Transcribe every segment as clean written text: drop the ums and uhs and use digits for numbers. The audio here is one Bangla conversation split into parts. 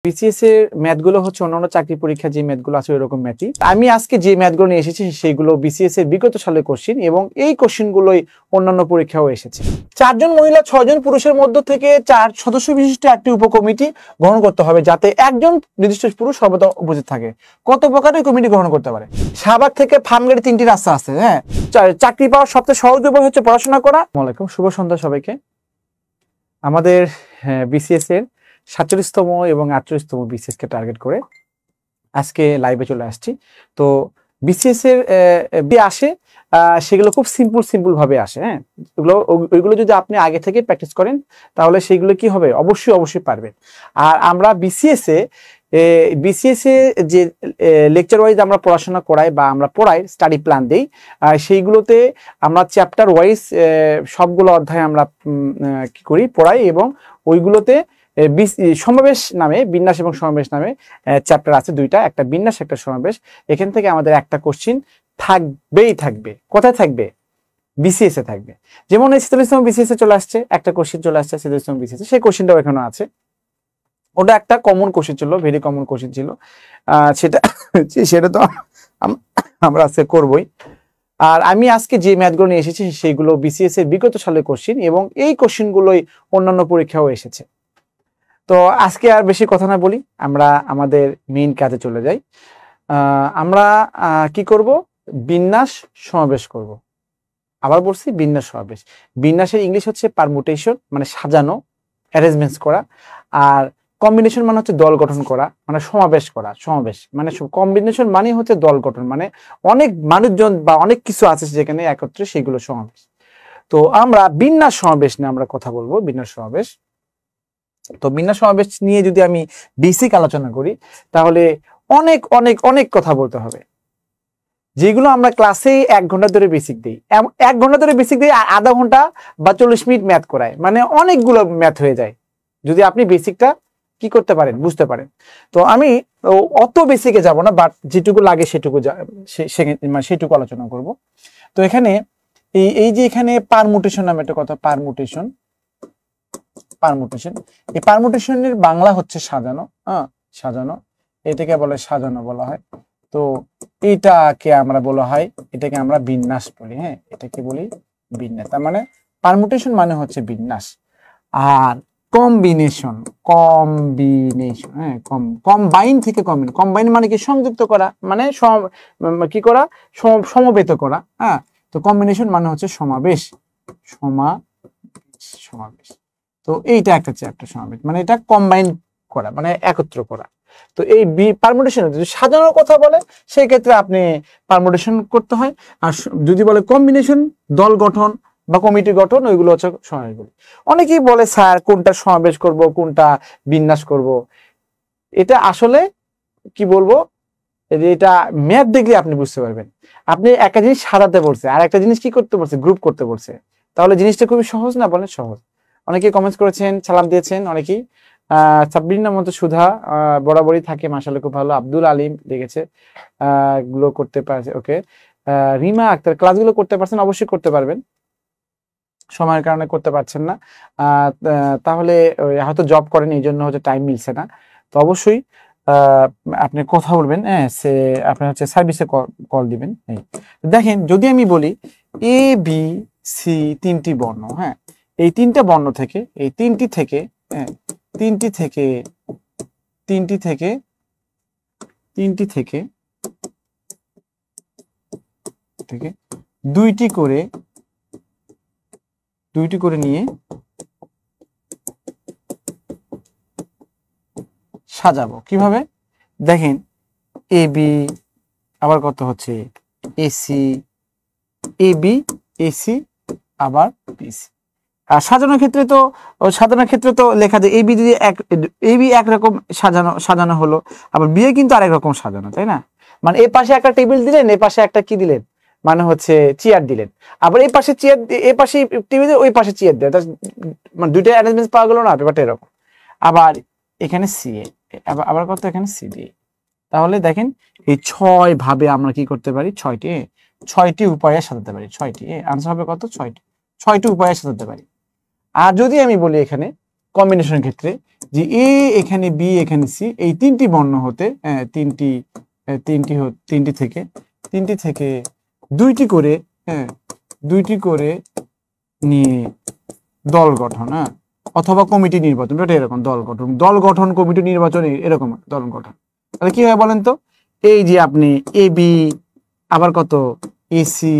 বিসিএস এর ম্যাথগুলো হচ্ছে অন্যান্য চাকরি পরীক্ষা যে ম্যাথগুলো আছে ওইরকম ম্যাথই। আমি আজকে যে ম্যাথগুলো নিয়ে এসেছি সেইগুলো বিসিএস এর বিগত সালের কোশ্চিন এবং এই কোশ্চিনগুলোই অন্যান্য পরীক্ষাও এসেছে। 4 জন মহিলা 6 জন পুরুষের মধ্য থেকে 4 সদস্য বিশিষ্ট একটি উপকমিটি গ্রহণ করতে হবে যাতে একজন নির্দিষ্ট পুরুষ সর্বদা উপস্থিত থাকে। কত প্রকারের কমিটি গ্রহণ করতে পারে? শাহবাগ থেকে ফার্মগেটে 3টি রাস্তা আছে। হ্যাঁ, চাকরি পাওয়ার সবচেয়ে সহজ উপায় হচ্ছে পড়াশোনা করা। আসসালামু আলাইকুম, শুভ সন্ধ্যা সবাইকে। আমাদের বিসিএস এর 47তম এবং 48তম বিসিএস কে টার্গেট করে আজকে লাইভে চলে আসছি। তো বিসিএস এর আসে সেগুলো খুব সিম্পল ভাবে আসে। হ্যাঁ, ওইগুলো যদি আপনি আগে থেকে প্র্যাকটিস করেন তাহলে সেগুলো কি হবে, অবশ্যই পারবেন। আর আমরা বিসিএস এ যে লেকচার ওয়াইজ আমরা পড়াশোনা করাই বা আমরা পড়াই, স্টাডি প্ল্যান দেই, সেইগুলোতে আমরা চ্যাপ্টার ওয়াইজ সবগুলো অধ্যায় আমরা কি করি, পড়াই এবং ওইগুলোতে সমাবেশ নামে, বিন্যাস এবং সমাবেশ নামে চ্যাপ্টার আছে দুইটা, একটা বিন্যাস একটা সমাবেশ। এখান থেকে আমাদের একটা কোশ্চিন থাকবে। কোথায় থাকবে? বিসিএস এ থাকবে। যেমন এই 47তম বিসিএস এ চলে আসছে, একটা কোশ্চিন চলে আসছে 47তম বিসিএস এ, সেই কোশ্চিনটাও এখানে আছে। ওটা একটা কমন কোশ্চিন ছিল, ভেরি কমন কোশ্চিন ছিল, সেটা তো আমরা আজকে করবই। আর আমি আজকে যে ম্যাথগুলো নিয়ে এসেছি সেইগুলো বিসিএস এর বিগত সালের কোশ্চিন এবং এই কোশ্চিনগুলোই অন্যান্য পরীক্ষাও এসেছে। তো আজকে আর বেশি কথা না বলি, আমরা আমাদের মেইন কাজে চলে যাই। আমরা কি করব? বিন্যাস সমাবেশ করব। আবার বলছি, বিন্যাস সমাবেশ। বিন্যাসের ইংলিশ হচ্ছে পারমুটেশন, মানে সাজানো, অ্যারেঞ্জমেন্টস করা। আর কম্বিনেশন মানে হচ্ছে দল গঠন করা, মানে সমাবেশ করা। সমাবেশ মানে কম্বিনেশন মানে হচ্ছে দল গঠন, মানে অনেক মানুষজন বা অনেক কিছু আছে যেখানে একত্রে, সেগুলো সমাবেশ। তো আমরা বিন্যাস সমাবেশ নিয়ে আমরা কথা বলবো, বিন্যাস সমাবেশ। তো বিন্যাস সমাবেশ নিয়ে যদি আমি বেসিক আলোচনা করি তাহলে অনেক কথা বলতে হবে, যেগুলো আমরা ক্লাসে 1 ঘন্টা ধরে বেসিক দিই। 1 ঘন্টা ধরে বেসিক দিই, আধা ঘন্টা বা 40 মিনিট ম্যাথ করায়, মানে অনেকগুলো ম্যাথ হয়ে যায় যদি আপনি বেসিকটা কি করতে পারেন, বুঝতে পারেন। তো আমি অত বেসিকে যাব না, বাট যেটুকু লাগে সেটুকু আলোচনা করব। তো এখানে এই যে এখানে পারমুটেশন নামে একটা কথা, পারমুটেশন। এই পারমুটেশনের বাংলা হচ্ছে সাজানো। সাজানো, এটাকে বলে সাজানো বলা হয়। তো এটাকে আমরা বলা হয়, এটাকে আমরা বিন্যাস বলি। হ্যাঁ, এটাকে বলি বিন্যাস। তার মানে পারমুটেশন মানে হচ্ছে বিন্যাস। আর কম্বিনেশন, হ্যাঁ, কম্বাইন থেকে কম্বাইন মানে কি? সংযুক্ত করা, মানে কি করা, সমবেত করা। হ্যাঁ, তো কম্বিনেশন মানে হচ্ছে সমাবেশ। তো এইটা একটা চ্যাপ্টার, সমাবেশ মানে এটা কম্বাইন করা, মানে একত্র করা। তো এই পারমুটেশন যদি সাজানোর কথা বলে সেই ক্ষেত্রে আপনি পারমুটেশন করতে হয়। আর যদি বলে কম্বিনেশন, দল গঠন বা কমিটি গঠন, ওইগুলো হচ্ছে সমাবেশগুলি। অনেকেই বলে স্যার কোনটা সমাবেশ করব, কোনটা বিন্যাস করব। এটা আসলে কি বলবো, এটা ম্যাথ দেখলে আপনি বুঝতে পারবেন। আপনি একটা জিনিস সাজাতে বলছে আর একটা জিনিস কি করতে বলছে, গ্রুপ করতে বলছে, তাহলে জিনিসটা খুবই সহজ না? বলেন সহজ। অনেকেই কমেন্টস করেছেন, সালাম দিয়েছেন অনেকেই। সাবরিনার মতো সুধা বরাবরই থাকে, মাশাআল্লাহ খুব ভালো। আব্দুল আলিম লিখেছে গুলো করতে পারছে। ওকে, রিমা আক্তার ক্লাসগুলো করতে পারছেন? অবশ্যই করতে পারবেন, সময়ের কারণে করতে পারছেন না। তাহলে হয়তো জব করেন, এই জন্য হচ্ছে টাইম মিলছে না। তো অবশ্যই আপনি কথা বলবেন, হ্যাঁ, আপনি হচ্ছে সার্ভিসে কল দিবেন। দেখেন, যদি আমি বলি এ বি সি 3টি বর্ণ, হ্যাঁ, এই 3টা বর্ণ থেকে, এই 3টি থেকে, হ্যাঁ, 3টি থেকে 2টি করে নিয়ে সাজাবো। কিভাবে? দেখেন, এ বি, আবার কত হচ্ছে এসি, এ বি এসি, আবার বিসি। আর সাজানোর ক্ষেত্রে তো লেখা যায় এ বি, যদি এ বি একরকম সাজানো হলো, আবার বিয়ে কিন্তু আরেক রকম সাজানো, তাই না? মানে এই পাশে একটা টেবিল দিলেন, এই পাশে একটা কি দিলেন, মানে হচ্ছে চেয়ার দিলেন। আবার এই পাশে চেয়ার, এই পাশে টেবিল, ওই পাশে চেয়ার দিলেন, মানে দুইটা অ্যারেঞ্জমেন্ট পাওয়া গেল না, ব্যাপারটা এরকম। আবার এখানে সি এ, আবার কত এখানে সি ডি। তাহলে দেখেন, এই 6 ভাবে আমরা কি করতে পারি, 6টি উপায়ে সাজাতে পারি। 6টি আনসার হবে কত? 6টি উপায়ে সাজাতে পারি। আর যদি আমি বলি এখানে কম্বিনেশনের ক্ষেত্রে যে এ এখানে বি এখানে সি এই তিনটি বর্ণ হতে তিনটি থেকে দুইটি করে নিয়ে দল গঠন, অথবা কমিটি নির্বাচন, এটা এরকম দল গঠন কমিটি নির্বাচন এরকম দল গঠন। তাহলে কি হয় বলেন তো, এই যে আপনি এ বি আবার কত এসি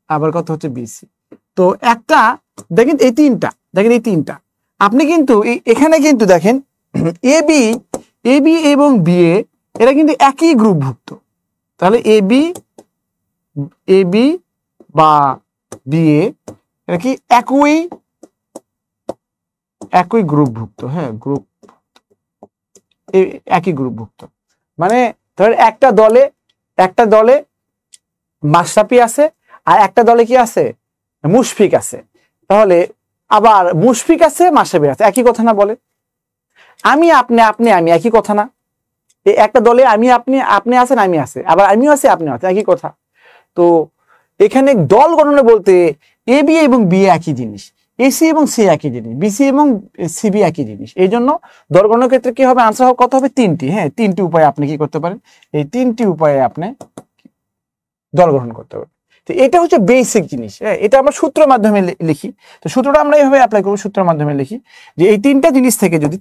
আবার কত হচ্ছে বিসি, তো একটা দেখেন এই তিনটা আপনি কিন্তু এখানে কিন্তু দেখেন এ বি এবং বি এ এরা কিন্তু একই গ্রুপভুক্ত। তাহলে এ বি বা বি এ এরা কি একই গ্রুপভুক্ত, একই গ্রুপভুক্ত। মানে ধর একটা দলে মাশরাফি আছে আর একটা দলে কি আছে মুশফিক আছে, তাহলে আবার মুশফিক আছে মাশরাফি আছে, একই কথা না বলে? আমি একই কথা না? এই একটা দলে আপনি আছেন আমি আছে, আবার আমিও আছি আপনিও আছেন, একই কথা। তো এখানে দল গঠনে বলতে এ বি এবং বি একই জিনিস, এসি এবং সি একই জিনিস, বিসি এবং সিবি একই জিনিস। এই জন্য দল গঠনের ক্ষেত্রে কি হবে, আনসার কত হবে? তিনটি। তিনটি উপায়ে আপনি কি করতে পারেন, এই তিনটি উপায়ে আপনি দল গঠন করতে পারেন। তো এটা হচ্ছে বেসিক জিনিস। এটা আমরা সূত্রের মাধ্যমে লিখি। তো সূত্রটা আমরা এইভাবে অ্যাপ্লাই করবো, সূত্রের মাধ্যমে লিখি যে এই তিনটা জিনিস থেকে যদি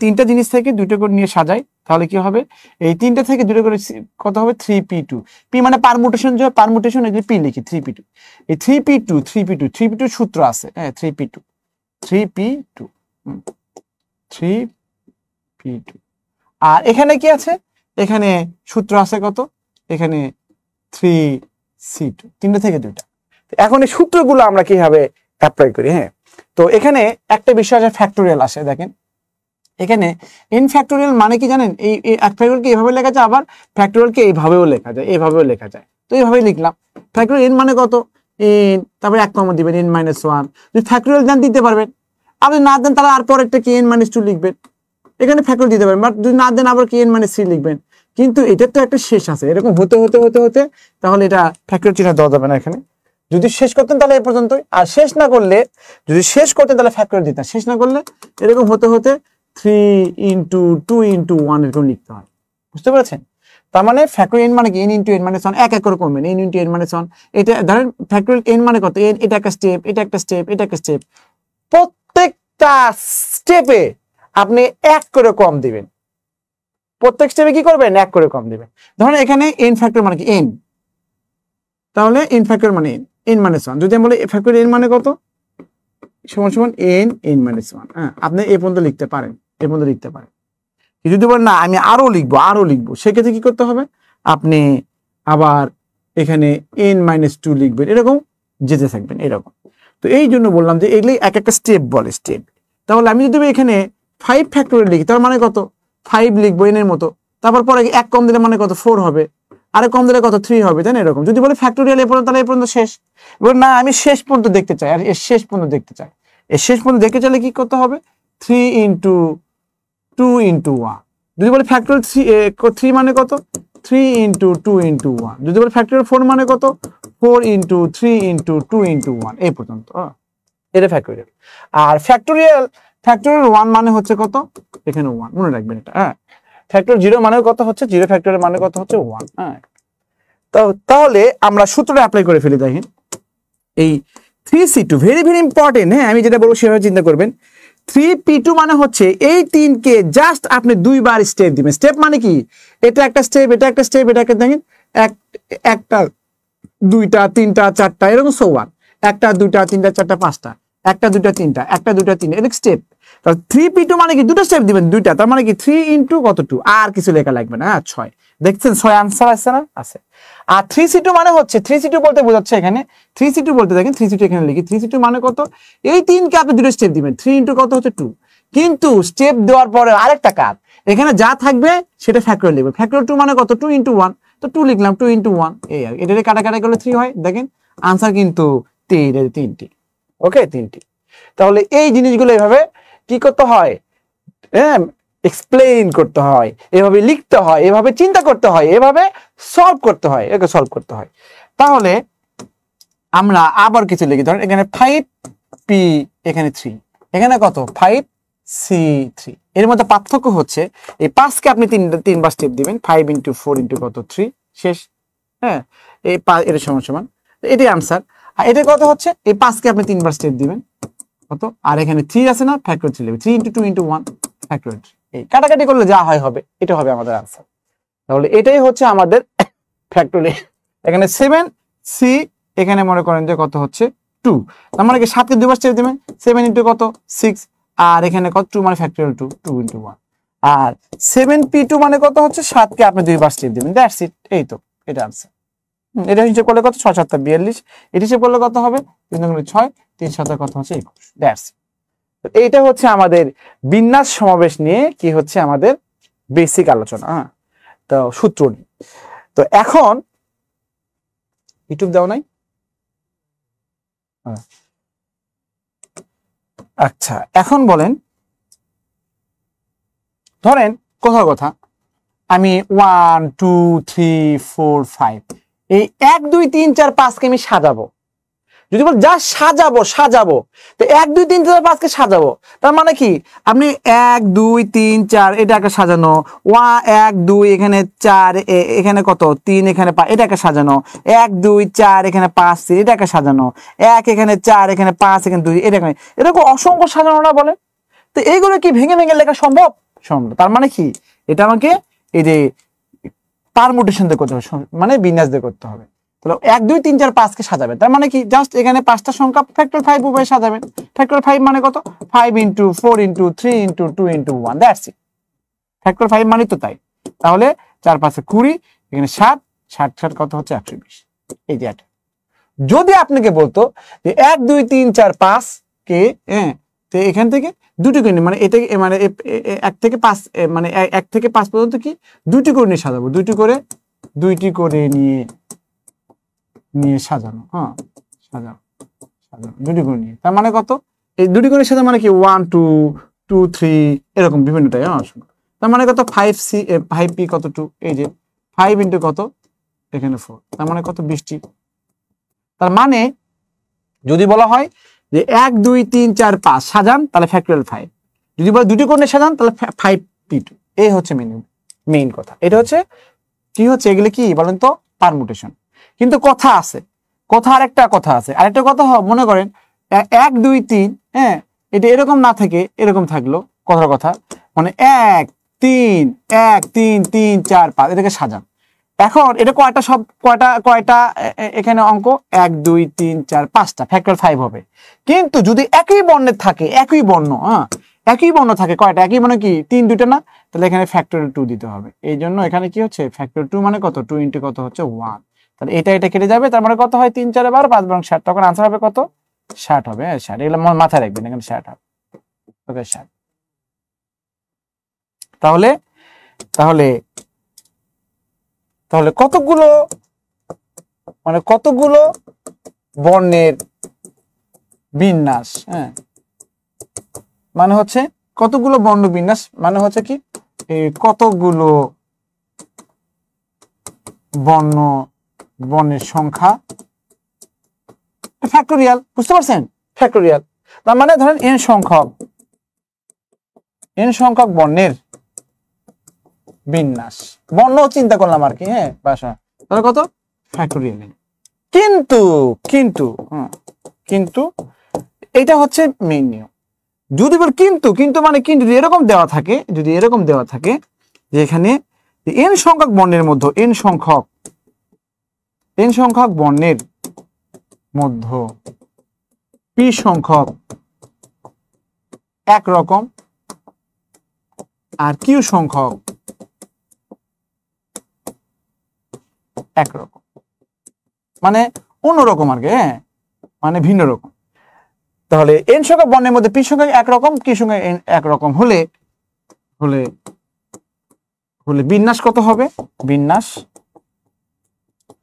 দুটো করে নিয়ে সাজাই, তাহলে কি হবে, এই তিনটা থেকে দুটো করে কত হবে 3p2। পি মানে পারমুটেশন, যে পারমুটেশন এই যে পি লিখি 3p2, এই 3p2 সূত্র আছে 3p2 আর এখানে কি আছে, এখানে সূত্র আছে কত, এখানে 3c2, তিনটা থেকে দুইটা। এখন এই সূত্রগুলো আমরা কিভাবে অ্যাপ্লাই করি? তো এখানে একটা বিষয় আছে, ফ্যাক্টোরিয়াল আসে। দেখেন এখানে n ফ্যাক্টোরিয়াল মানে কি জানেন, এই ফ্যাক্টোরিয়ালকে এইভাবে লেখা যায়, আবার ফ্যাক্টোরিয়ালকে এইভাবেও লেখা যায়, তো এইভাবেই লিখলাম। ফ্যাক্টোরিয়াল n মানে কত, n তারপরে 1 কমা দিবেন, n-1। যদি ফ্যাক্টোরিয়াল জান দিতে পারবেন, আপনি না দেন তাহলে আর পরেরটা কি n-2 লিখবেন, এখানে ফ্যাক্টোরিয়াল দিতে পারবেন। বাট যদি না দেন আবার কি n-3 লিখবেন। কিন্তু এটার তো একটা শেষ আছে, এরকম হতে তাহলে এটা ফ্যাক্টরিয়াল চিহ্ন দেওয়া যাবে না এখানে। যদি শেষ করতেন তাহলে এ পর্যন্তই, আর শেষ না করলে, যদি শেষ করতেন তাহলে ফ্যাক্টরিয়াল দিতেন, শেষ না করলে এরকম হতে 3 ইন্টু 2 ইন্টু 1 এরকম লিখতে হয়। বুঝতে পেরেছেন? তার মানে ফ্যাক্টরিয়াল n মানে কি, n ইন্টু n-1 এক করে করবেন, n ইন্টু n-1। এটা ধরেন ফ্যাক্টরিয়াল n মানে কত, n এটা একটা স্টেপ, এটা একটা স্টেপ, এটা একটা স্টেপ, প্রত্যেকটা স্টেপে আপনি 1 করে কম দিবেন। প্রত্যেক স্টেপে কি করবেন, 1 করে কম দিবেন। ধরেন এখানে n ফ্যাক্টর মানে কি n, তাহলে n ফ্যাক্টর মানে n-1। যদি আমি বলি ফ্যাক্টর n মানে কত, সমান সমান n-1। আপনি এ পর্যন্ত লিখতে পারেন, যদি বলেন না আমি আরো লিখবো, সেক্ষেত্রে কি করতে হবে, আপনি আবার এখানে n-2 লিখবেন, এরকম যেতে থাকবেন এরকম। তো এই জন্য বললাম যে এগুলি এক একটা স্টেপ বলে, স্টেপ। তাহলে আমি যদি এখানে 5 ফ্যাক্টরিয়াল লিখি, তার মানে কত, 5 লিখবো n এর মতো, তারপর পরে 1 কম দিলে মানে কত 4 হবে, আরে কম দিলে কত 3 হবে, তাই না? এরকম যদি বলে ফ্যাক্টরিয়াল এ পর্যন্ত, তাহলে এ পর্যন্ত শেষ। এবার না আমি শেষ পর্যন্ত দেখতে চাই, আর এর শেষ পর্যন্ত দেখতে চাই, দেখতে চাইলে কি করতে হবে, 3 ইন্টু 2 ইন্টু 1। যদি বলে ফ্যাক্টরিয়াল 3 মানে কত, 3 ইন্টু 2 ইন্টু 1। যদি বলে ফ্যাক্টরিয়াল 4 মানে কত, 4 ইন্টু 3 ইন্টু 2 ইন্টু 1, এই পর্যন্ত। এটা ফ্যাক্টরিয়াল। আর ফ্যাক্টরিয়াল 1 মানে হচ্ছে কত, এখানে 1 মনে রাখবেন এটা। ফ্যাক্টর 0 মানে কত হচ্ছে, 0 ফ্যাক্টরিয়াল মানে কত হচ্ছে 1। তাহলে আমরা সূত্রটা অ্যাপ্লাই করে ফেলি। দেখেন এই 3c2 ভেরি ভেরি ইম্পর্টেন্ট। আমি যেটা বলবো সেভাবে চিন্তা করবেন। 3p2 মানে হচ্ছে এই 3 কে জাস্ট আপনি 2 বার স্টেপ দিবেন। স্টেপ মানে কি, এটা একটা স্টেপ, এটা একটা স্টেপ, এটা একটা, দেখেন একটা 2টা 3টা 4টা এরকম সো ওয়ান, 1টা 2টা 3টা 4টা 5টা, 1টা 2টা 3টা, 1টা 2টা 3টা, এরকম স্টেপ। তাহলে 3p2 মানে কি, দুটো স্টেপ দিবেন, দুইটা, তার মানে কি 3 ইন্টু কত 2, আর কিছু লেখা লাগবে না। 6 দেখছেন, 6 আনসার আসছে না, আছে। আর 3c2 মানে হচ্ছে, 3c2 বলতে বোঝাচ্ছে এখানে, 3c2 বলতে দেখেন 3c2 এখানে লিখি, 3c2 মানে কত, এই 3 কে আপনি দুটো স্টেপ দিবেন, 3 ইন্টু কত হচ্ছে 2। কিন্তু স্টেপ দেওয়ার পরে আরেকটা কাজ, এখানে যা থাকবে সেটা ফ্যাক্টরিয়াল লিখবেন। ফ্যাক্টরিয়াল 2 মানে কত, 2 ইন্টু 1, তো 2 লিখলাম, 2 ইন্টু 1, এই আর এটা কাটাকাটি করলে 3 হয়। দেখেন আনসার কিন্তু 3টি। ওকে, 3টি। তাহলে এই জিনিসগুলো এভাবে কি করতে হয়, এক্সপ্লেইন করতে হয়, এভাবে লিখতে হয়, এভাবে চিন্তা করতে হয়, এভাবে সলভ করতে হয়, তাহলে আমরা আবার কিছু লিখি। ধরেন এখানে 5p, এখানে 3, এখানে কত 5 C3। এর মধ্যে পার্থক্য হচ্ছে এই 5কে আপনি তিনবার স্টেপ দিবেন, 5 × 4 × কত 3 শেষ। হ্যাঁ, এই এর সমান সমান, এটাই আনসার। আর এটা কত হচ্ছে, এই 5কে আপনি তিনবার স্টেপ দিবেন কত, আর এখানে 3 আছে না, ফ্যাক্টর 3 3 × 2 × 1 ফ্যাক্টর 3। এই কাটাকাটি করলে যা হয় হবে, এটা হবে আমাদের আনসার। তাহলে এটাই হচ্ছে আমাদের ফ্যাক্টরিয়াল। এখানে 7C, এখানে মনে করেন যে কত হচ্ছে 2, তার মানে কি 7কে দুইবার স্টেপ দিবেন, 7 × কত 6, আর এখানে কত 2 মানে ফ্যাক্টরিয়াল 2, 2 × 1, আর 7P2 মানে কত হচ্ছে 7কে আপনি দুইবার স্টেপ দিবেন, দ্যাটস ইট। এই তো এটা আনসার। এটা হিসাব করলে কত 6 × 7 = 42, এটা হিসাব করলে কত হবে 3 × 6, 3 × 7 কত হচ্ছে 21, দ্যাটস ইট। এইটা হচ্ছে আমাদের বিন্যাস সমাবেশ নিয়ে কি হচ্ছে আমাদের বেসিক আলোচনা, তো সূত্র নিয়ে। তো এখন ইউটিউব দাও নাই, আচ্ছা এখন বলেন, ধরেন কথা আমি 1 2 3 4 5 এই 1 2 3 4 5কে আমি সাজাবো। যদি বল যা সাজাবো, তো 1 2 3 4 5কে সাজাবো, তার মানে কি আপনি 1 2 3 4 এটাকে সাজানো, 1 2 এখানে 4 এখানে কত 3 এখানে 5 এটাকে সাজানো, 1 2 4 এখানে 5 3 এটাকে সাজানো, 1 এখানে 4 এখানে 5 এখানে 2 এটাকে, এরকম অসংখ্য সাজানোটা বলে। তো এইগুলো কি ভেঙে লেখা সম্ভব? তার মানে কি এটা আমাকে এই যে পারমুটেশন দিয়ে করতে হবে, মানে বিন্যাস দিয়ে করতে হবে। তাহলে 1 2 3 4 5কে সাজাবেন, তার মানে কি জাস্ট এখানে 5টা সংখ্যা ফ্যাক্টর 5 উপায়ে সাজাবেন। ফ্যাক্টর 5 মানে কত 5 × 4 × 3 × 2 × 1, দ্যাটস ইট। ফ্যাক্টর 5 মানে তো তাই। তাহলে 4 5 20, এখানে 7 7 কত হচ্ছে 120। এই যে এটা যদি আপনাকে বলতো যে 1 2 3 4 5 কে তো এখান থেকে দুটি করে মানে এটা মানে 1 থেকে 5 মানে 1 থেকে 5 পর্যন্ত কি দুটি করে নিয়ে সাজাবো, দুইটি করে নিয়ে সাজানো, সাজানো দুটি করে নিয়ে, তার মানে কত এই দুটি করে সাজানো মানে কি 1 2 2 3 এরকম বিভিন্নটাই, তার মানে কত 5C 5P কত 2, এই যে 5 × কত এখানে 4, তার মানে কত 20টি। তার মানে যদি বলা হয় যে 1 2 3 4 5 সাজান তাহলে ফ্যাক্টরিয়াল 5, যদি বলে দুটি করে সাজান তাহলে 5P2। এই হচ্ছে মেইন কথা। এটা হচ্ছে কি হচ্ছে, এগুলো কি বলেন তো পারমুটেশন। কিন্তু আরেকটা কথা আছে, মনে করেন 1 2 3 এটা এরকম না থেকে এরকম থাকলো, কথা মানে 1 3 1 3 3 4 5 এটাকে সাজান। এখন এটা কয়টা এখানে অঙ্ক 1 2 3 4 5টা ফ্যাক্টর 5 হবে। কিন্তু যদি একই বর্ণের থাকে, একই বর্ণ থাকে কয়টা, একই মানে কি 3 2টা না, তাহলে এখানে ফ্যাক্টর 2 দিতে হবে। এই জন্য এখানে কি হচ্ছে ফ্যাক্টর 2 মানে কত 2 × কত হচ্ছে 1, তাহলে এটা কেটে যাবে, তার মানে কত হয় 3 4 12 5 12 60, তখন আনসার হবে কত 60 হবে। 60 এগুলো মাথায় রাখবেন, এখানে 60 হবে, ওকে 60। তাহলে কতগুলো বর্ণের বিন্যাস, মানে হচ্ছে কতগুলো বর্ণ বিন্যাস মানে হচ্ছে কি এই কতগুলো বর্ণের সংখ্যা ফ্যাক্টরিয়াল, বুঝতে পারছেন? ফ্যাক্টরিয়াল তার মানে ধরেন n সংখ্যক বর্ণের বিন্যাস, বর্ণ চিন্তা করলাম আর কি, ভাষা, তাহলে কত ফ্যাক্টরিয়াল। কিন্তু এটা হচ্ছে মেইন নিয়ম। যদি বল কিন্তু মানে যদি এরকম দেওয়া থাকে যে এখানে n সংখ্যক বর্ণের মধ্যে n সংখ্যক বর্ণের মধ্যে p সংখ্যক একরকম আর q সংখ্যক একরকম, মানে অন্যরকম আর কি, মানে ভিন্ন রকম। তাহলে n সংখ্যক বর্ণের মধ্যে p সংখ্যক একরকম, q সংখ্যক একরকম হলে বিন্যাস কত হবে?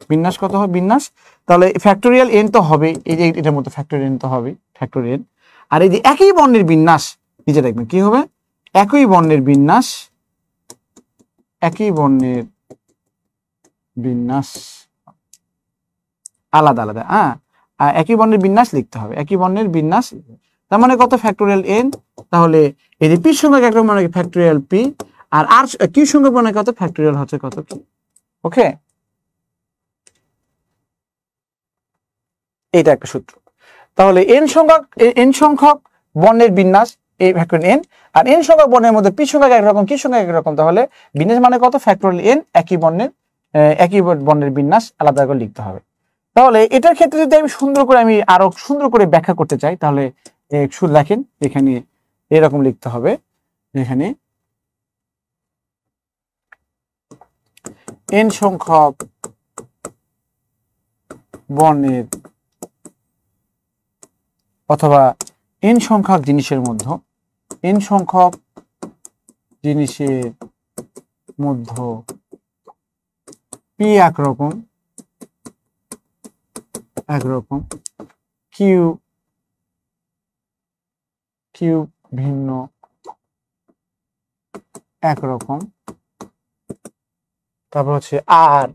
বিন্যাস কত হবে? তাহলে ফ্যাক্টরিয়াল n তো হবে, এই যে এটার মধ্যে ফ্যাক্টরিয়াল n তো হবে, ফ্যাক্টরিয়াল। আর এই যে একই বর্ণের বিন্যাস নিচে দেখবেন কি হবে, একই বর্ণের বিন্যাস আলাদা, একই বর্ণের বিন্যাস লিখতে হবে, একই বর্ণের বিন্যাস। তার মানে কত ফ্যাক্টোরিয়াল n, তাহলে এই যে p সংখ্যক একরকম মানে ফ্যাক্টোরিয়াল p, আর r q সংখ্যক মানে কত ফ্যাক্টোরিয়াল হচ্ছে কত q। ওকে, এটা একটা সূত্র। তাহলে n সংখ্যক বর্ণের বিন্যাস এই ফ্যাক্টোরিয়াল n, আর n সংখ্যক বর্ণের মধ্যে p সংখ্যক একরকম q সংখ্যক একরকম, তাহলে বিন্যাস মানে কত ফ্যাক্টোরিয়াল n, একই বর্ণের বিন্যাস আলাদা করে লিখতে হবে। তাহলে এটার ক্ষেত্রে যদি আমি আরো সুন্দর করে ব্যাখ্যা করতে চাই, তাহলে শুধু দেখেন এখানে এরকম লিখতে হবে, এখানে n সংখ্যক বর্ণের অথবা n সংখ্যক জিনিসের মধ্যে p একরকম q ভিন্ন একরকম, তারপর হচ্ছে r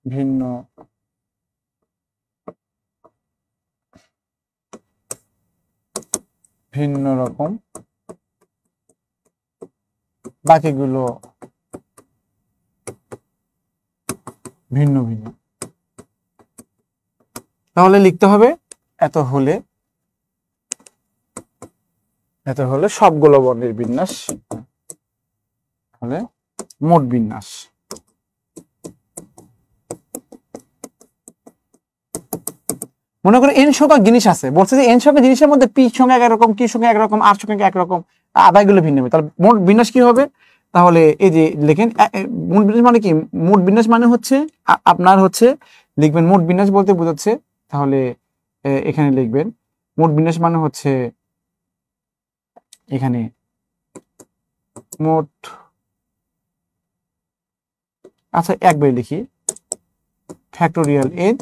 ভিন্ন রকম, বাকিগুলো ভিন্ন ভিন্ন। তাহলে লিখতে হবে এত হলে সবগুলো বর্ণের বিন্যাস, তাহলে মোট বিন্যাস। মনে করেন n সংখ্যক জিনিস আছে, বলছে যে n সংখ্যক জিনিসের মধ্যে p সংখ্যা একরকম, q সংখ্যা একরকম, r সংখ্যা একরকম, আদায়গুলো ভিন্ন হবে, তাহলে মোট বিন্যাস কি হবে? তাহলে এই যে লেখেন মোট বিন্যাস মানে কি? মোট বিন্যাস মানে হচ্ছে আপনার হচ্ছে লিখবেন মোট বিন্যাস বলতে বোঝাচ্ছে, তাহলে এখানে লিখবেন মোট বিন্যাস মানে হচ্ছে এখানে মোট, আচ্ছা একবার লিখি ফ্যাক্টোরিয়াল n,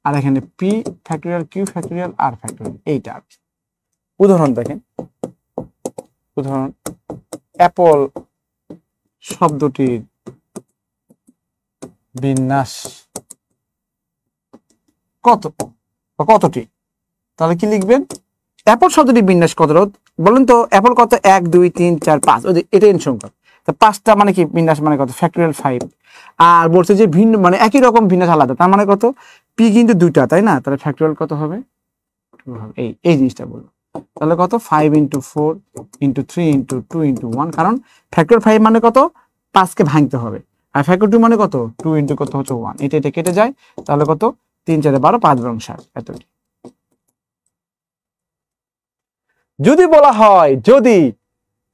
আর এখানে p factorial q factorial r factorial. এইটা উদাহরণ দেখেন, উদাহরণ অ্যাপল শব্দটির বিন্যাস কতটি? তাহলে কি লিখবেন? অ্যাপল শব্দটির বিন্যাস কতটা বলেন তো? অ্যাপল কত? 1 2 3 4 5, এটা n সংখ্যা, তা 5টা মানে কি বিন্যাস মানে কত? ফ্যাক্টোরিয়াল 5। আর বলছে যে ভিন্ন মানে একই রকম বিন্যাস আলাদা, তার মানে কত? p কিন্তু দুইটা, তাই না? তাহলে ফ্যাক্টোরিয়াল কত হবে? 2 হবে। এই জিনিসটা বলবো, তাহলে কত? 5 × 4 × 3 × 2 × 1, কারণ ফ্যাক্টোরিয়াল 5 মানে কত? 5 কে ভাঙতে হবে, আর ফ্যাক্টর 2 মানে কত? 2 × কত হচ্ছে 1, এটা কেটে যায়, তাহলে কত? 3 4 12 5 বরং 7, এতটি। যদি বলা হয়, যদি,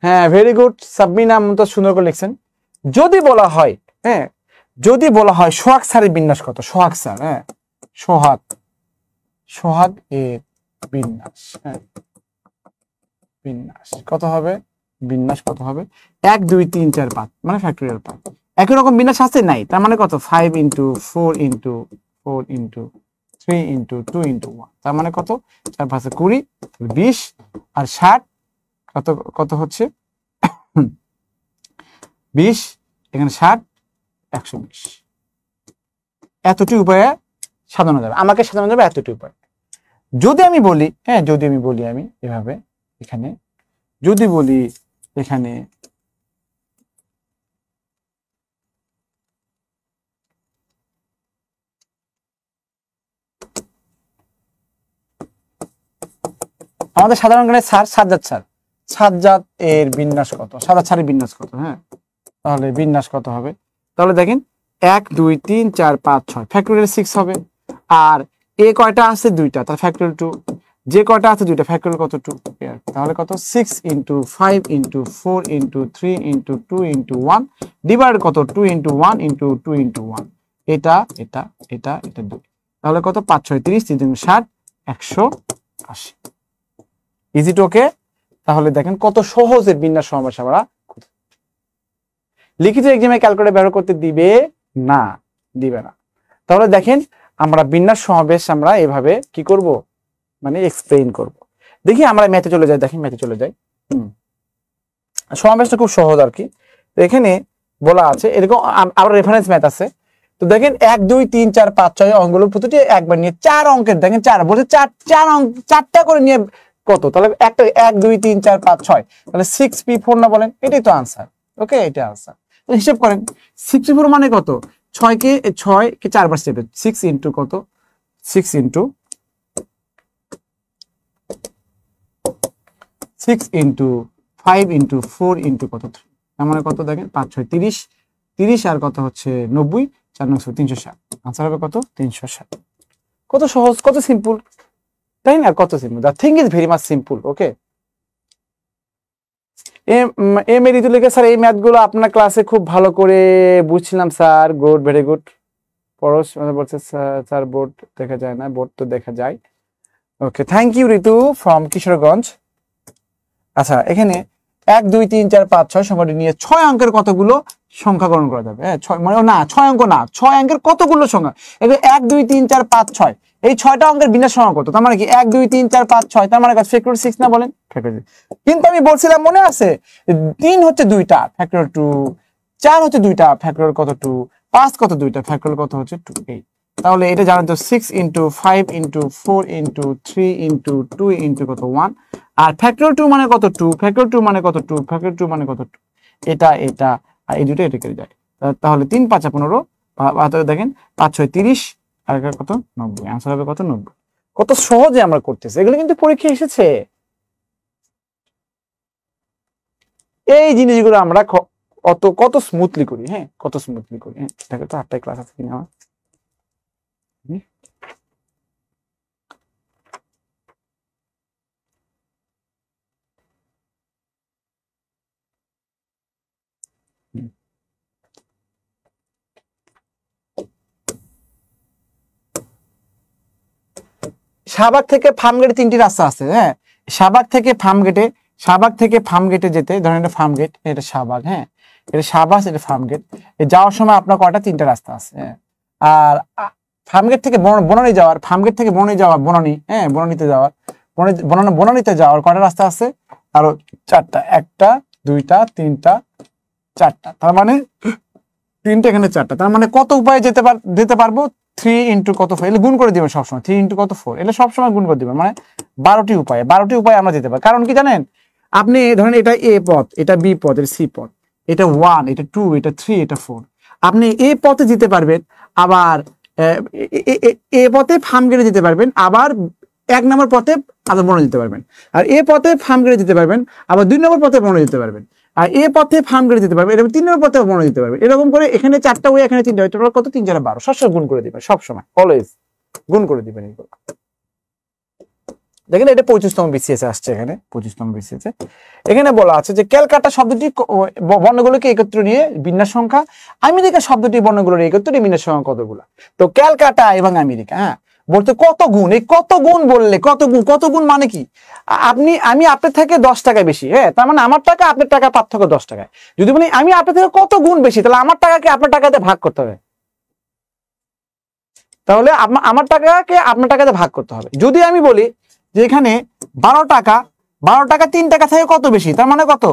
হ্যাঁ ভেরি গুড সাবমিনা তো সুন্দর করে লিখছেন। যদি বলা হয়, হ্যাঁ যদি বলা হয় সোহাগ স্যারের বিন্যাস কত? সোহাগ স্যার, হ্যাঁ সোহাগ এর বিন্যাস, হ্যাঁ বিন্যাস কত হবে? বিন্যাস কত হবে? 1 2 3 4 5 মানে ফ্যাক্টোরিয়াল 5। একই রকম বিন্যাস আছে নাই, তার মানে কত? 5 × 4 × 4 × 3 × 2 × 1, তার মানে কত? 4 5 20, 20 আর 60 কত হচ্ছে? 20 এখানে 60 120। এতটি উপায়ে সাজানো যাবে, আমাকে সাজানো যাবে এতটি উপায়। যদি আমি বলি, হ্যাঁ যদি আমি বলি আমি এভাবে, এখানে যদি বলি এখানে আমাদের সাধারণ জ্ঞানের স্যার সাজ্জাদ এর বিন্যাস কত? সাজ্জাদ স্যারের বিন্যাস কত? হ্যাঁ তাহলে বিন্যাস কত হবে? তাহলে দেখেন 1 2 3 4 5 6 ফ্যাক্টোরিয়াল 6 হবে, আর এ কয়টা আছে? দুইটা, তাহলে ফ্যাক্টোরিয়াল 2, যে কয়টা আছে দুইটা, ফ্যাক্টোরিয়াল কত? 2, তাহলে কত? 6 × 5 × 4 × 3 × 2 × 1 ডিভাইড কত? 2 × 1 × 2 × 1, এটা 2, তাহলে কত? 5 6 30 3 3 60 180। Easy too okay? তাহলে দেখেন কত সহজে বিন্যাস সমাবেশ আমরা লিখিত এক্সামে ক্যালকুলেটর ব্যবহার করতে দিবে না। তাহলে দেখেন আমরা বিন্যাস সমাবেশ আমরা এভাবে কি করব, মানে এক্সপ্লেইন করব। দেখি আমরা ম্যাথে চলে যাই, দেখি ম্যাথে চলে যাই। সমাবেশটা খুব সহজ আর কি। এখানে বলা আছে এরকম, আবার রেফারেন্স ম্যাথ আছে। তো দেখেন 1 2 3 4 5 6 অঙ্কগুলো প্রতিটি একবার নিয়ে 4 অঙ্কের দেখেন 4 বলছে 4 অঙ্ক 4টা করে নিয়ে কত, তাহলে একটা 1 2 3 4 5 6, তাহলে 6p4 না বলেন, এটাই তো আনসার। ওকে, এটা আনসার। তো হিসাব করেন 6p4 মানে কত, 6 কে 4 বার স্টেপে 6 ইনটু কত, 6 ইনটু 5 ইনটু 4 ইনটু কত, তার মানে কত দেখেন 5 6 30, 30 আর কত হচ্ছে 90, 4 9 360, আনসার হবে কত 360। কত সহজ, কত সিম্পল, তাই না? কত simple, the thing is very much simple. Okay, Mridul লিখে স্যার এই ম্যাথগুলো আপনার ক্লাসে খুব ভালো করে বুঝছিলাম sir, good, very good. Parash বলছে স্যার বোর্ড দেখা যায় না, বোর্ড তো দেখা যায়। Okay, thank you Ritu from Kishoreganj. আচ্ছা, এখানে 1 2 3 4 5 6 সংখ্যাটি নিয়ে 6 অঙ্কের কতগুলো সংখ্যা গ্রহণ করা যাবে? হ্যাঁ, 6 মানে না 6 অঙ্ক না, 6 অঙ্কের কতগুলো সংখ্যা, এগুলো 1 2 3 4 5 6, এই 6টা অঙ্কের বিন্যাস সংখ্যা কত, তার মানে কি 1 2 3 4 5 6, তার মানে ফ্যাক্টরিয়াল 6 না বলেন, ফ্যাক্টরিয়াল। কিন্তু আমি বলছিলাম মনে আছে 3 হচ্ছে 2টা ফ্যাক্টরিয়াল 2, 4 হচ্ছে 2টা ফ্যাক্টরিয়াল কত 2, 5 কত 2টা ফ্যাক্টরিয়াল কত হচ্ছে 2, 8। তাহলে এটা জানেন তো 6 into 5 into 4 into 3 into 2 into কত 1, আর ফ্যাক্টরিয়াল 2 মানে কত 2, ফ্যাক্টরিয়াল 2 মানে কত 2, ফ্যাক্টরিয়াল 2 মানে কত 2, এটা আর এই দুটো এটা কেটে যায়। তাহলে 3 5 15, দেখেন 5 6 30 আর কত 90, आंसर হবে কত 90। কত সহজে আমরা করতেছি, এগুলো কিন্তু পরীক্ষা এসেছে। এই জিনিসগুলো আমরা কত স্মুথলি করি, হ্যাঁ কত স্মুথলি করি। হ্যাঁ, দেখো তো 8টায় ক্লাস আছে কিনা আমার। শাহবাগ থেকে ফার্মগেটে 3টি রাস্তা আছে। হ্যাঁ, শাহবাগ থেকে ফার্মগেটে যেতে ধরেন এটা ফার্মগেট, এটা শাহবাগ, হ্যাঁ এটা শাহবাগ, এটা ফার্মগেট, যাওয়ার সময় আপনার কয়টা 3টা রাস্তা আছে। হ্যাঁ, আর ফার্মগেট থেকে বনানী যাওয়ার, ফার্মগেট থেকে বনানী, হ্যাঁ বনানীতে যাওয়ার কয়টা রাস্তা আছে, আরো 4টা, 1টা 2টা 3টা 4টা, তার মানে 3টা এখানে 4টা, তার মানে কত উপায়ে যেতে পারবো, 3 ইন্টু কত 4, এগুলো গুণ করে দিবেন সবসময়, 3 ইন্টু কত 4, এগুলো সবসময় গুণ করে দিবেন, মানে 12টি উপায়ে আমরা যেতে পারি। কারণ কি জানেন, আপনি ধরেন এটা এ পথ, এটা বি পথ, এটা সি পথ, এটা 1, এটা 2, এটা 3, এটা 4, আপনি এ পথে যেতে পারবেন, আবার এ পথে ফার্মগেটে যেতে পারবেন, আবার 1 নম্বর পথে আবার বনে যেতে পারবেন, আর এ পথে ফার্মগেটে যেতে পারবেন, আবার 2 নম্বর পথে বনে যেতে পারবেন, আর এ পথে ফার্মগেটে যেতে পারবেন, এরকম 3 নম্বর পথে বনে যেতে পারবেন। এরকম করে এখানে 4টা ওয়ে, এখানে 3টা ওয়ে, টোটাল কত 3 4 12, সবসময় গুণ করে দিবেন, সবসময় অলওয়েজ গুণ করে দিবেন এগুলো। দেখেন এটা 25তম বিসিএস আসছে, এখানে 25তম বিসিএস এখানে বলা আছে যে ক্যালকাটা শব্দটি বর্ণগুলোকে একত্র নিয়ে বিন্যাস সংখ্যা, আমেরিকা শব্দটি বর্ণগুলোর একত্র নিয়ে বিন্যাস সংখ্যা কতগুলো। তো ক্যালকাটা এবং আমেরিকা, হ্যাঁ বলতে কত গুণ, এই কত গুণ বললে কত গুণ মানে কি, আমি আপনার থেকে 10 টাকা বেশি, হ্যাঁ তার মানে আমার টাকা আপনার টাকা পার্থক্য 10 টাকায়। যদি বলি আমি আপনার থেকে কত গুণ বেশি, তাহলে আমার টাকাকে আপনার টাকাতে ভাগ করতে হবে, তাহলে আমার টাকাকে আপনার টাকাতে ভাগ করতে হবে। যদি আমি বলি যে এখানে 12 টাকা 3 টাকা থেকে কত বেশি, তার মানে কত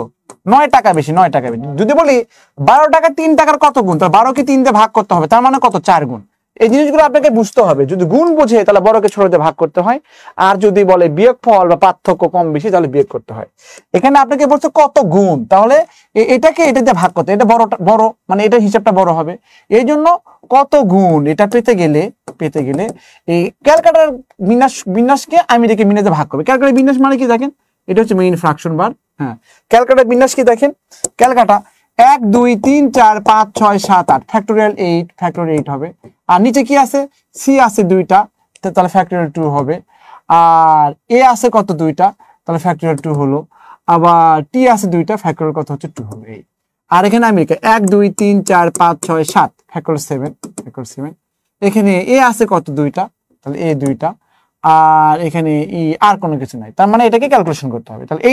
9 টাকা বেশি, 9 টাকা বেশি। যদি বলি 12 টাকা 3 টাকার কত গুণ, তাহলে 12 কে 3 দিয়ে ভাগ করতে হবে, তার মানে কত 4 গুণ। এই জিনিসগুলো আপনাকে বুঝতে হবে, যদি গুণ বোঝে তাহলে বড়কে ছোটতে ভাগ করতে হয়, আর যদি বলে বিয়োগফল বা পার্থক্য কম বেশি তাহলে বিয়োগ করতে হয়। এখানে আপনাকে বলছে কত গুণ, তাহলে এটাতে ভাগ করতে, এটা বড় মানে এটা হিসাবটা বড় হবে, এই জন্য কত গুণ এটা পেতে গেলে এই ক্যালকাটার বিন্যাসকে আমেরিকার বিন্যাসে ভাগ করবে। ক্যালকাটার বিন্যাস মানে কি দেখেন, এটা হচ্ছে মেইন ফ্র্যাকশন বার। হ্যাঁ, ক্যালকাটার বিন্যাস কি দেখেন, ক্যালকাটা 1 2 3 4 5 6 7 8, ফ্যাক্টোরিয়াল 8 হবে, আর নিচে কি আছে, সি আছে 2টা, তাহলে ফ্যাক্টোরিয়াল 2 হবে, আর এ আছে কত 2টা, তাহলে ফ্যাক্টোরিয়াল 2 হলো, আবার টি আছে 2টা, ফ্যাক্টোরিয়াল কত হচ্ছে 2 হবে। আর এখানে আমেরিকা 1 2 3 4 5 6 7, ফ্যাক্টোরিয়াল 7, এখানে এ আছে কত 2টা, তাহলে এ 2টা, আর এখানে ই আর কোনো কিছু নাই, তার মানে এটাকে ক্যালকুলেশন করতে হবে। তাহলে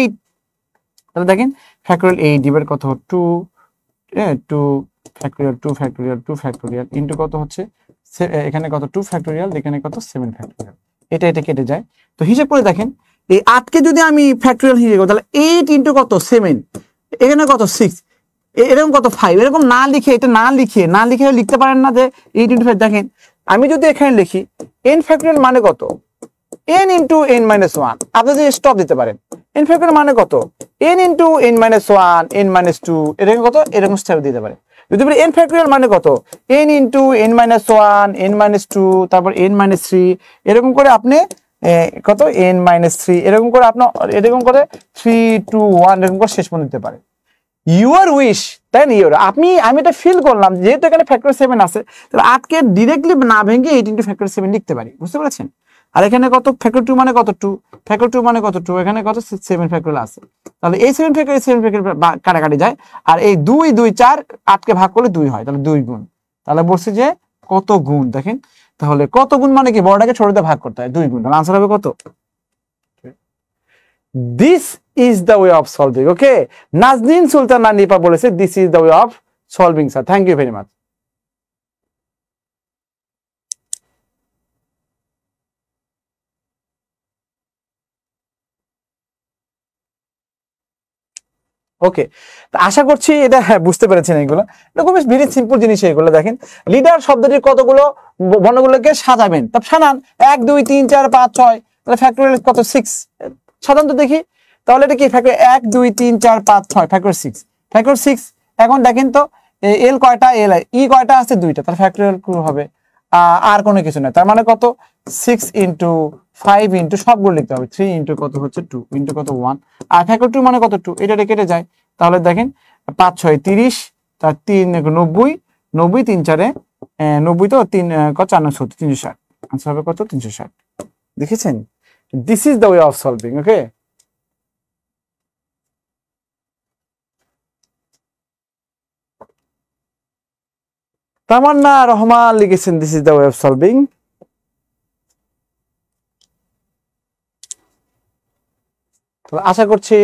তাহলে দেখেন ফ্যাক্টোরিয়াল 8 ডিভাইড কত 2 ফ্যাক্টোরিয়াল ইনটু কত হচ্ছে, এখানে কত 2 ফ্যাক্টোরিয়াল, এখানে কত 7 ফ্যাক্টোরিয়াল, এটা কেটে যায়। তো হিসাব করে দেখেন এই 8 কে যদি আমি ফ্যাক্টোরিয়াল হিসেবে করি, তাহলে 8 ইনটু কত 7, এখানে কত 6, এরকম কত 5, এরকম না লিখে, এটা না লিখে লিখতে পারেন না যে এই 25। দেখেন আমি যদি এখানে লিখি n ফ্যাক্টরিয়াল মানে কত, n ইন্টু n মাইনাস 1, আপনি যদি স্টপ দিতে পারেন। n ফ্যাক্টরিয়াল মানে কত, n into n minus 1, n minus 2, এরকম কত, এরকম স্টেপ দিতে পারে। যদি বলি n ফ্যাক্টরিয়াল মানে কত, n into n minus 1, n minus 2, তারপর n মাইনাস 3, এরকম করে আপনি কত n মাইনাস 3, এরকম করে আপনার এরকম করে 3 2 1 এরকম করে শেষ পর্যন্ত দিতে পারে। ইউর উইশ, তাই না? ইউর আমি এটা ফিল করলাম যেহেতু এখানে ফ্যাক্টর 7 আছে, তাহলে আজকে ডিরেক্টলি না ভেঙে 8 ইন্টু ফ্যাক্টর 7 লিখতে পারি, বুঝতে পেরেছেন? আর এখানে কত ফ্যাক্টর 2 মানে কত 2, ফ্যাক্টর 2 মানে কত 2, এখানে কত 7 ফ্যাক্টরিয়াল আছে। তাহলে এই 7 ফ্যাক্টরিয়াল কাটাকাটি যায়, আর এই 2 2 4 8 ভাগ করলে 2 হয়, তাহলে 2 গুণ। তাহলে বলছি যে কত গুণ, দেখেন তাহলে কত গুণ মানে কি, বড়টাকে ছোটতে ভাগ করতে হয়, 2 গুণ। তাহলে আনসার হবে কত? This is the way of solving. Okay, Nazneen Sultan Nipa বলেছে this is the way of solving, sir. Thank you very much. ওকে, আশা করছি এটা বুঝতে পেরেছেন। এগুলো এরকম ভেরি সিম্পল জিনিস। এগুলো দেখেন, লিডার শব্দটির কতগুলো বর্ণগুলোকে সাজাবেন, তা সাজান 1 2 3 4 5 6, তাহলে ফ্যাক্টরিয়াল কত 6, সাধারণত দেখি। তাহলে এটা কি ফ্যাক্টর 1 2 3 4 5 6, ফ্যাক্টর 6, ফ্যাক্টর 6। এখন দেখেন তো এল কয়টা, এল ই কয়টা আছে, 2টা, তাহলে ফ্যাক্টরিয়াল হবে। আর কোনো কিছু না, তার মানে কত 6 ইন্টু 5 ইন্টু সবগুলো লিখতে হবে, 3 ইন্টু কত হচ্ছে 2 ইন্টু কত 1, আর ফ্যাক্টর 2 মানে কত 2, এটা কেটে যায়। তাহলে দেখেন 5 6 30, তার 3 90, 90 3 4 90, তো 3 কত 4 9 70, 360, আনসার হবে কত 360। দেখেছেন, this is the way of solving. Okay, Tamanna Rahman লিখেছেন this is the way of solving. আশা করছি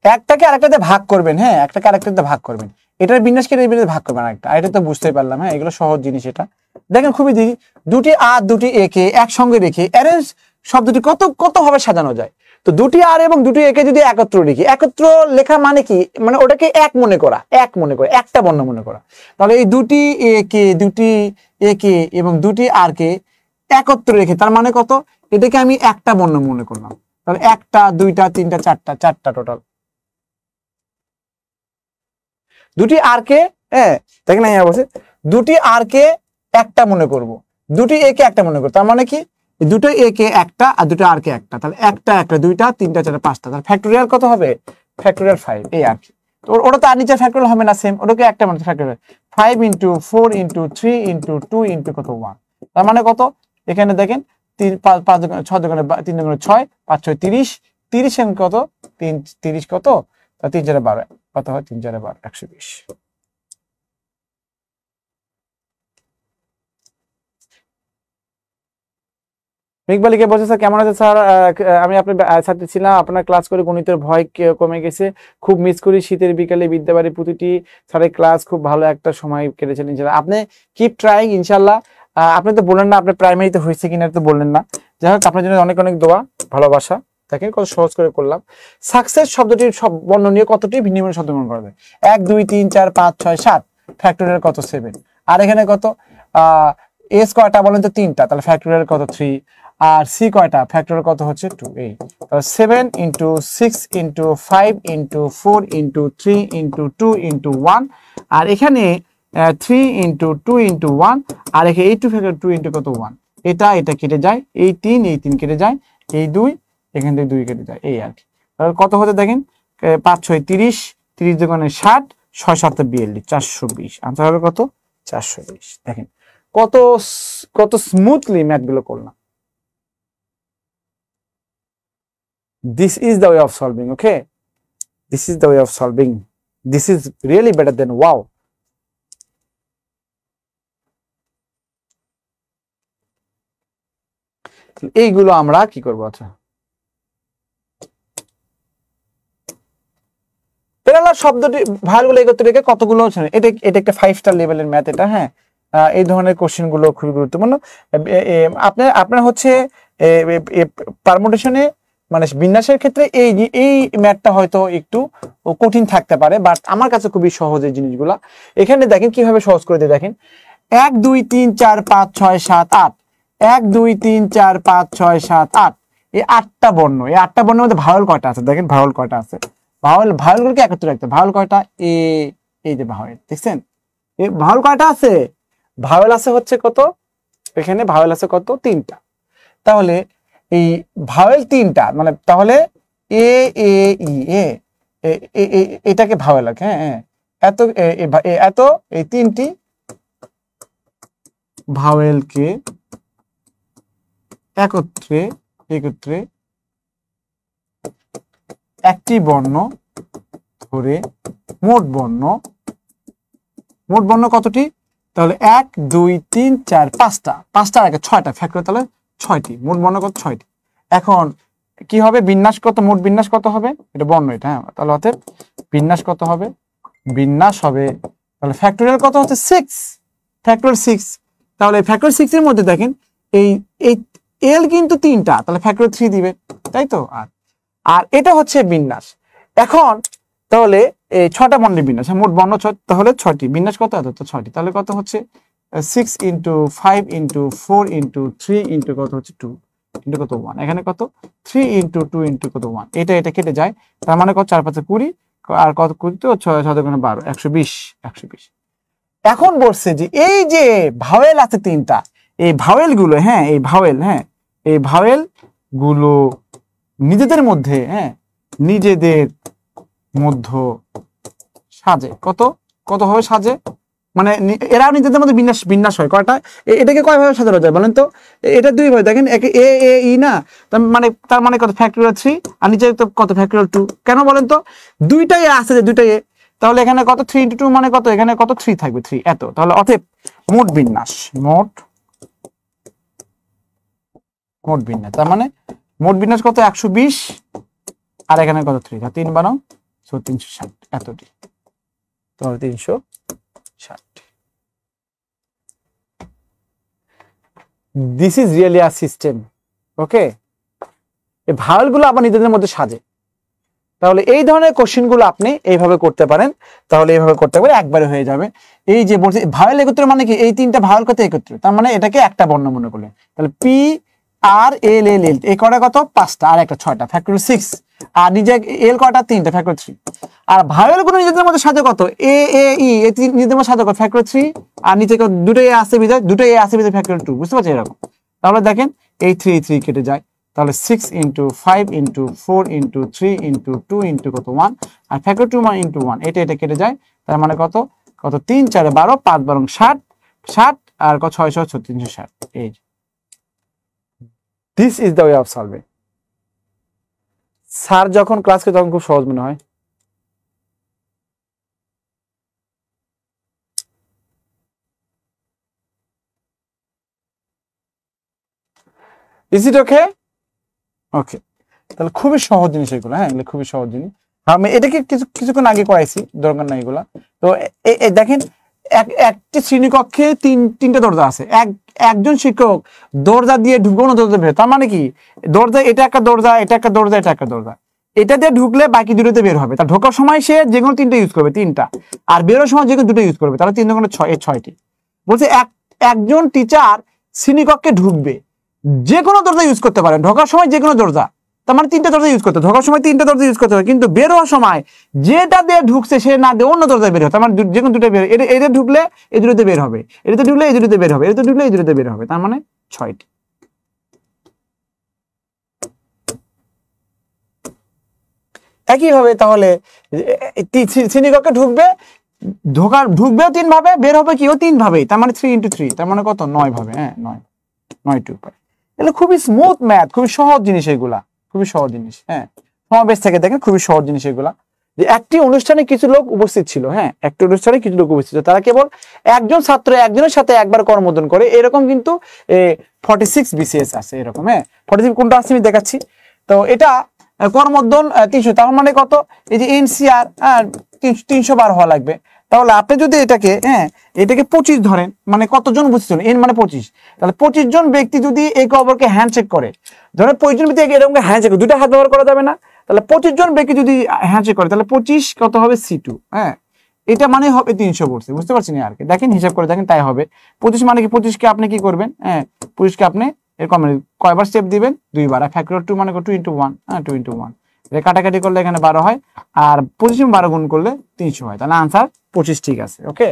একটাকে আরেকটাতে ভাগ করবেন। হ্যাঁ, একটাকে আরেকটাতে ভাগ করবেন, এটার বিন্যাসকে এর বিন্যাসে ভাগ করবেন আরেকটা, এটা তো বুঝতেই পারলাম। হ্যাঁ, এগুলো সহজ জিনিস। এটা দেখেন খুবই দিই, দুটি আর দুটি এ কে একসঙ্গে রেখে অ্যারেঞ্জ শব্দটি কত কত ভাবে সাজানো যায়। তো দুটি আর এবং দুটি এ কে যদি একত্র লিখি, একত্র লেখা মানে কি, মানে ওটাকে এক মনে করা, একটা বর্ণ মনে করা। তাহলে এই দুটি এ কে এবং দুটি আর কে একত্র রেখে, তার মানে কত, এটাকে আমি একটা বর্ণ মনে করলাম। তাহলে 1টা 2টা 3টা 4টা টোটাল। দুটি আর কে, হ্যাঁ দেখেন না, বলছে দুটি আর কে একটা মনে করব, দুটি এ কে একটা মনে করব, তার মানে কি দুটো এ কে একটা আর দুটো আর কে একটা, তাহলে 1টা 1টা 2টা 3টা 4টা 5টা, তাহলে ফ্যাক্টরিয়াল কত হবে, ফ্যাক্টরিয়াল 5, এই আর কি। তো ওটা তো আর নিচে ফ্যাক্টরিয়াল হবে না, সেম ওটাকে একটা মানে factorial 5 into 4 into 3 into 2 into কত 1, তার মানে কত, এখানে দেখেন 3 5 5 6 দোকানে 3 দোকানে 6 5 6 30, 30 এর কত 3 30 কত, 3 4 12, কত হয় 3 4 12 120। মেঘবালিকে বলছে স্যার কেমন আছে স্যার, আমি আপনার ছাত্রী ছিলাম, আপনার ক্লাস করে গণিতের ভয় কমে গেছে, খুব মিস করি শীতের বিকালে বিদ্যাবাড়ি প্রতিটি স্যারের ক্লাস, খুব ভালো একটা সময় কেটেছেন ইনশাল্লাহ। আপনি কিপ ট্রাইং ইনশাল্লাহ। আপনি তো বললেন না আপনার প্রাইমারিতে হয়েছে কিনা, তো বললেন না। যাই হোক, আপনার জন্য অনেক অনেক দোয়া, ভালোবাসা। দেখেন কত সহজ করে করলাম। সাকসেস শব্দটির সব বর্ণ নিয়ে কতটি ভিন্ন ভিন্ন শব্দ গ্রহণ করা যায়, 1 2 3 4 5 6 7, ফ্যাক্টরিয়াল কত 7, আর এখানে কত এস কয়টা বলেন তো 3টা, তাহলে ফ্যাক্টরিয়াল কত 3, আর সি কয়টা, ফ্যাক্টরিয়াল কত হচ্ছে 2, এই তাহলে 7 into 6 into 5 into 4 into 3 into 2 into 1, আর এখানে 3 ইন্টু 2 ইন্টু 1, আর এখানে এই 2 ফ্যাক্টর 2 ইন্টু কত 1, এটা কেটে যায়, এই 3 কেটে যায়, এই 2 এখান থেকে 2 কেটে যায়, এই আর কি। তাহলে কত হতে দেখেন 5 6 30, 30 দোকানে 60, 6 7 42, 420, আনসার হবে কত 420। দেখেন কত কত স্মুথলি ম্যাথ গুলো করলাম। This is the way of solving. Okay, this is the way of solving. This is really better than wow. এইগুলো আমরা কি করবো, আচ্ছা প্যারালাল শব্দটি ভালগুলো একত্রে রেখে কতগুলো, এটা একটা 5 স্টার লেভেলের ম্যাথ এটা। হ্যাঁ, এই ধরনের কোশ্চেন গুলো খুবই গুরুত্বপূর্ণ। আপনার হচ্ছে পারমুটেশনে মানে বিন্যাসের ক্ষেত্রে এই ম্যাথটা হয়তো একটু কঠিন থাকতে পারে, বাট আমার কাছে খুবই সহজ এই জিনিসগুলা। এখানে দেখেন কিভাবে সহজ করে দিয়ে দেখেন, 1 2 3 4 5 6 7 8, 1 2 3 4 5 6 7 8, এই 8টা বর্ণ, এই 8টা বর্ণের মধ্যে ভাওয়েল কয়টা আছে দেখেন, ভাওয়েল কয়টা আছে, ভাওয়েলগুলোকে একত্রে রাখতে, ভাওয়েল কয়টা, এই যে ভাওয়েল দেখছেন, এই ভাওয়েল কয়টা আছে, ভাওয়েল আছে হচ্ছে কত, এখানে ভাওয়েল আছে কত, 3টা। তাহলে এই ভাওয়েল 3টা, মানে তাহলে এ এ ই এ, এটাকে ভাওয়েল লাগে, হ্যাঁ, এত এত এই 3টি ভাওয়েলকে একত্রে একটি বর্ণ ধরে মোট বর্ণ কতটি, তাহলে 1 2 3 4 5টার আগে 6টা ফ্যাক্টর, তাহলে 6টি, মোট বর্ণ কত, 6টি। এখন কি হবে, বিন্যাস কত, মোট বিন্যাস কত হবে, এটা বর্ণ এটা, হ্যাঁ, তাহলে অতএব বিন্যাস কত হবে, বিন্যাস হবে, তাহলে ফ্যাক্টরিয়াল কত হচ্ছে 6, ফ্যাক্টর 6। তাহলে ফ্যাক্টর 6 এর মধ্যে দেখেন এই এল কিন্তু 3টা, তাহলে ফ্যাক্টর 3 দিবে, তাই তো। আর এটা হচ্ছে বিন্যাস। এখন তাহলে এই 6টা বর্ণের বিন্যাস, মোট বর্ণ তাহলে 6টি, বিন্যাস কত, এত তো 6টি, তাহলে কত হচ্ছে 6 × 5 × 4 × 3 × কত হচ্ছে 2 × কত 1, এখানে কত 3 × 2 × কত 1, এটা কেটে যায়, তার মানে কত 4 5 20, আর কত 20 তো 6 7 12, 120। এখন বলছে যে এই যে ভাওয়েল আছে 3টা, এই ভাওয়েল গুলো, হ্যাঁ, এই ভাওয়েল গুলো নিজেদের মধ্যে, হ্যাঁ, নিজেদের মধ্যে সাজে, কত ভাবে সাজে, মানে এরা নিজেদের মধ্যে বিন্যাস হয় কয়টা, এটাকে কয়ভাবে সাজানো যায় বলেন তো, এটা 2 ভাবে দেখেন, একে এ এ ই না, তার মানে কত ফ্যাক্টরিয়াল 3, আর নিচে তো কত ফ্যাক্টরিয়াল 2, কেন বলেন তো, 2টাই আছে যে 2টাই, তাহলে এখানে কত 3 × 2 মানে কত, এখানে কত 3 থাকবে, 3 এত, তাহলে অতএব মোট বিন্যাস, তার মানে মোট বিন্যাস কত 120, আর এখানে কত 3, 3 12 360, এতটি, তাহলে 360। This is really a system, okay. এই ভাওয়েলগুলো আবার নিজেদের মধ্যে সাজে, তাহলে এই ধরনের কোশ্চেনগুলো আপনি এইভাবে করতে পারেন, তাহলে এইভাবে করতে পারে একবারে হয়ে যাবে। এই যে বলছে ভাওয়েল একত্র মানে কি, এই 3টা ভাওয়েল কত একত্র, তার মানে এটাকে একটা বর্ণ মনে করলেন, তাহলে পি আর এল এল এল, এই কটা কত 5টা, আর একটা 6টা, ফ্যাক্টর 6, আর নিজে এল কটা 3টা, ফ্যাক্টর 3। আর ভাওয়েল গুলো নিজেদের মধ্যে সাজে কত, এ এ ই, এই নিজেদের মধ্যে সাজে কত, ফ্যাক্টর 3, আর নিচে দুটো এ আসে বিদায়, ফ্যাক্টর 2, বুঝতে পারছেন এরকম। তাহলে দেখেন এই 3 কেটে যায়, তাহলে 6 × 5 × 4 × 3 × 2 × কত 1, আর ফ্যাক্টর 2 × 1, এটা কেটে যায়, তার মানে কত 3 4 12, 5 12 60, আর কত 6 6 360। এই this is the way of solving. Sir যখন ক্লাসকে তখন খুব সহজ মনে হয়, ইজ ইট ওকে, ওকে। তাহলে খুবই সহজ জিনিস এগুলো, হ্যাঁ, এগুলো খুবই সহজ জিনিস, আমি এটাকে কিছুক্ষণ আগে করাইছি, দরকার নাই এগুলা। তো দেখেন একটি শ্রেণীকক্ষে 3টা দরজা আছে, একজন শিক্ষক দরজা দিয়ে ঢুকবো না, দরজা বের, তার মানে কি দরজা, এটা একটা দরজা, এটা একটা দরজা, এটা একটা দরজা, এটা দিয়ে ঢুকলে বাকি দুটোতে বের হবে, তার ঢোকার সময় সে যে কোনো 3টা ইউজ করবে, 3টা, আর বেরোর সময় যে কোনো 2টা ইউজ করবে, তাহলে 3 2 6, 6টি। বলছে একজন টিচার শ্রেণীকক্ষে ঢুকবে, যে কোনো দরজা ইউজ করতে পারে, ঢোকার সময় যে কোনো দরজা, তার মানে 3টা দরজা ইউজ করতে, ঢোকার সময় 3টা দরজা ইউজ করতে হবে, কিন্তু বের হওয়ার সময় যেটা দিয়ে ঢুকছে সে না দিয়ে অন্য দরজায় বের হবে, তার মানে যে কোনো 2টা বের, এটা ঢুকলে এই দুটোতে বের হবে, এটাতে ঢুকলে এই দুটোতে বের হবে, এটাতে ঢুকলে এই দুটোতে বের হবে, তার মানে 6টি। একইভাবে তাহলে শ্রেণীকক্ষে ঢুকবেও 3 ভাবে, বের হবে কিও 3 ভাবে, তার মানে 3 × 3, তার মানে কত 9 ভাবে, হ্যাঁ 9টি উপায়। এগুলো খুবই স্মুথ ম্যাথ, খুবই সহজ জিনিস, এগুলা খুবই সহজ জিনিস, হ্যাঁ। সমাবেশ থেকে দেখেন খুবই সহজ জিনিস এগুলা। যে একটি অনুষ্ঠানে কিছু লোক উপস্থিত ছিল, হ্যাঁ, একটি অনুষ্ঠানে কিছু লোক উপস্থিত ছিল, তারা কেবল একজন ছাত্র একজনের সাথে একবার করমর্দন করে, এরকম কিন্তু 46 BCS আছে এরকম, হ্যাঁ। 46 কোনটা আছে আমি দেখাচ্ছি। তো এটা করমর্দন 300, তার মানে কত, এই যে NCR 300 বার হওয়া লাগবে, তাহলে আপনি যদি এটাকে এটাকে 25 ধরেন, মানে কতজন উপস্থিত হন, n মানে 25, তাহলে 25 জন ব্যক্তি যদি একে অপরকে হ্যান্ডশেক করে, ধরেন 25 জন ব্যক্তি এরকম হ্যান্ডশেক, দুটো হাত ব্যবহার করা যাবে না, তাহলে 25 জন ব্যক্তি যদি হ্যান্ডশেক করে তাহলে 25 কত হবে C2, এটা মানে হবে 300 বলছে, বুঝতে পারছেন আর কি। দেখেন হিসাব করে দেখেন, তাই হবে 25 মানে কি, 25 কে আপনি কি করবেন, 25 কে আপনি এরকম কয়বার স্টেপ দিবেন, দুইবার, আর ফ্যাক্টর 2 মানে 2 into 1, 2 into 1, এটা কাটাকাটি করলে এখানে 12 হয়, আর 25 12 গুণ করলে 300 হয়, তাহলে আনসার 25 ঠিক আছে। ওকে,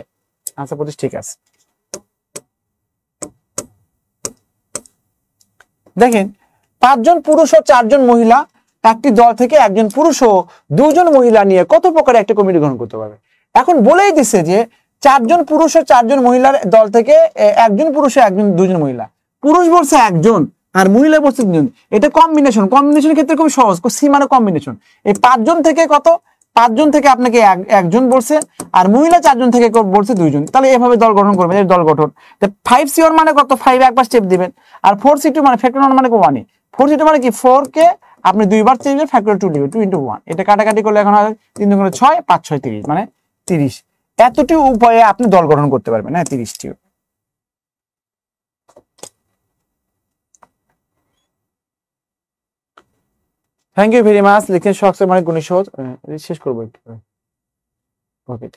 আনসার 25 ঠিক আছে। দেখেন 5 জন পুরুষ ও 4 জন মহিলা একটি দল থেকে একজন পুরুষ ও 2 জন মহিলা নিয়ে কত প্রকার একটা কমিটি গ্রহণ করতে পারবে। এখন বলেই দিচ্ছে যে 4 জন পুরুষ ও 4 জন মহিলার দল থেকে একজন পুরুষ ও 2 জন মহিলা, পুরুষ বলছে একজন আর মহিলা বলছে 2 জন, এটা কম্বিনেশনের ক্ষেত্রে খুব সহজ, সি মানে কম্বিনেশন। এই 5 জন থেকে কত, 5 জন থেকে আপনাকে একজন বলছে, আর মহিলা 4 জন থেকে বলছে 2 জন, তাহলে এভাবে দল গঠন করবেন, এর দল গঠন। 5C1 মানে কত, 5 একবার স্টেপ দিবেন, আর 4C2 মানে ফ্যাক্টর 1 মানে 1, 4C2 মানে কি, 4 কে আপনি দুইবার চেঞ্জ ফ্যাক্টর 2 দিবেন, 2 into 1, এটা কাটাকাটি করলে এখন হয় 3 দুগুণে 6, 5 6 30, মানে 30। এতটি উপায়ে আপনি দল গঠন করতে পারবেন, 30টি। Thank you very much. লিখেন শখস মানে গুণী সহজ, শেষ করবো একটু। ওকে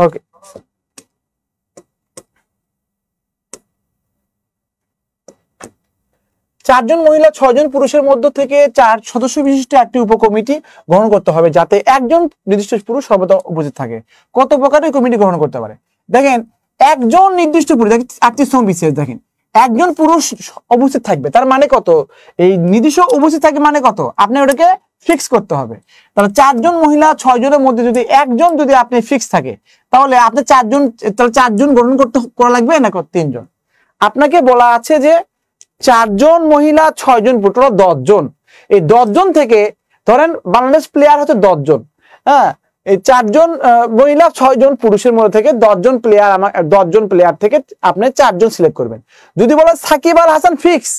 ওকে, 4 জন মহিলা 6 জন পুরুষের মধ্য থেকে 4 সদস্য বিশিষ্ট একটি উপকমিটি গ্রহণ করতে হবে, যাতে একজন নির্দিষ্ট পুরুষ সর্বদা উপস্থিত থাকে। কত প্রকারের কমিটি গ্রহণ করতে পারে? দেখেন একজন নির্দিষ্ট পুরুষ, দেখেন 38 বিশেষ, দেখেন একজন পুরুষ উপস্থিত থাকবে, তার মানে কত, এই নির্দিষ্ট উপস্থিত থাকবে মানে কত, আপনি ওটাকে ফিক্স করতে হবে। তাহলে 4 জন মহিলা 6 জনের মধ্যে যদি একজন যদি আপনি ফিক্স থাকে, তাহলে আপনি 4 জন, তাহলে 4 জন গ্রহণ করা লাগবে না 3 জন। আপনাকে বলা আছে যে 4 জন মহিলা 6 জন পুরুষ, 10 জন। এই 10 জন থেকে ধরেন বাংলাদেশ প্লেয়ার হচ্ছে 10 জন, এই 4 জন মহিলা 6 জন পুরুষের মধ্যে থেকে 10 জন প্লেয়ার, আমার 10 জন প্লেয়ার থেকে আপনি 4 জন সিলেক্ট করবেন। যদি বলে সাকিব আল হাসান ফিক্স,